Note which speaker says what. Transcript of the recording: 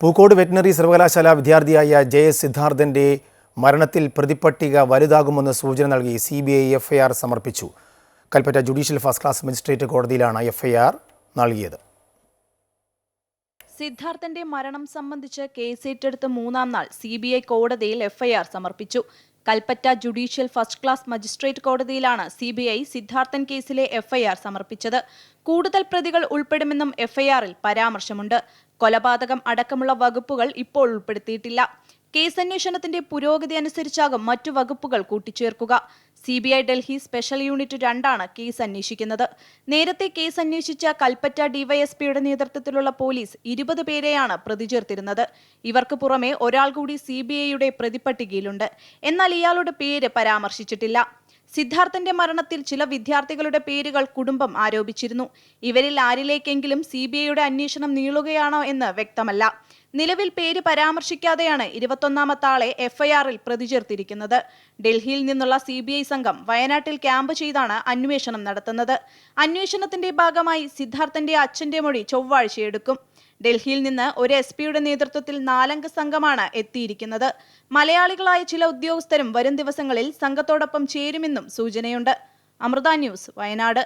Speaker 1: Pookode veterinary സർവകലാശാല വിദ്യാർത്ഥിയായ ജെ.എസ്. സിദ്ധാർത്ഥന്റെ മരണത്തിൽ പ്രതിപട്ടിക വലുതാകുമെന്ന് സൂചന നൽകി CBI എഫ്ഐആർ സമർപ്പിച്ചു. Kalpetta judicial first class magistrate കോടതിയിലാണ് എഫ്ഐആർ നൽകിയത്.
Speaker 2: സിദ്ധാർത്ഥന്റെ മരണം സംബന്ധിച്ച് കേസ് ഏറ്റെടുത്ത് മൂന്നാം നാൾ CBI കോടതിയിൽ എഫ്ഐആർ സമർപ്പിച്ചു. Kalpetta judicial first class magistrate കോടതിയിലാണ് CBI സിദ്ധാർത്ഥൻ കേസിലെ എഫ്ഐആർ സമർപ്പിച്ചത്. കൂടുതൽ പ്രതികൾ ഉൾപ്പെടുമെന്നും എഫ്ഐആറിൽ പരാമർശമുണ്ട്. കൊലപാതകം അടക്കമുള്ള വകുപ്പുകൾ ഇപ്പോൾ ഉൾപ്പെടുത്തിയിട്ടില്ല. കേസന്വേഷണത്തിന്റെ പുരോഗതി അനുസരിച്ചാകും മറ്റു വകുപ്പുകൾ കൂട്ടിച്ചേർക്കുക. CBI Delhi special unit 2 case അന്വേഷിക്കുന്നത്. നേരത്തെ കേസ് അന്വേഷിച്ച കൽപ്പറ്റ ഡിവൈഎസ്പിയുടെ നേതൃത്വത്തിലുള്ള പോലീസ് 20 പേരെയാണ് പ്രതി ചേർത്തിരുന്നത്. ഇവർക്ക് പുറമെ ഒരാൾ കൂടി CBIയുടെ പ്രതിപട്ടികയിലുണ്ട്. എന്നാൽ ഇയാളുടെ പേര് പരാമർശിച്ചിട്ടില്ല. സിദ്ധാർത്ഥന്റെ മരണത്തിൽ ചില വിദ്യാർത്ഥികളുടെ പേരുകൾ കുടുംബം ആരോപിച്ചിരുന്നു. ഇവരിൽ ആരിലേക്കെങ്കിലും CBIയുടെ അന്വേഷണം നീളുകയാണോ എന്ന് വ്യക്തമല്ല. നിലവിൽ പേര് പരാമർശിക്കാതെയാണ് 21ാമത്തെ ആളെ എഫ്ഐആറിൽ പ്രതി ചേർത്തിരിക്കുന്നത്. ഡൽഹിയിൽ നിന്നുള്ള CBI സംഘം വയനാട്ടിൽ ക്യാമ്പ് ചെയ്താണ് അന്വേഷണം നടത്തുന്നത്. അന്വേഷണത്തിന്റെ ഭാഗമായി സിദ്ധാർത്ഥന്റെ അച്ഛന്റെ മൊഴി ചൊവ്വാഴ്ചയെടുക്കും. ഡൽഹിയിൽ നിന്ന് ഒരു SP-യുടെ നേതൃത്വത്തിൽ 4-അംഗ സംഘമാണ് എത്തിയിരിക്കുന്നത്. മലയാളികളായ ചില ഉദ്യോഗസ്ഥരും വരും ദിവസങ്ങളിൽ സംഘത്തോടൊപ്പം ചേരുമെന്നും സൂചനയുണ്ട്. അമൃത ന്യൂസ്, വയനാട്.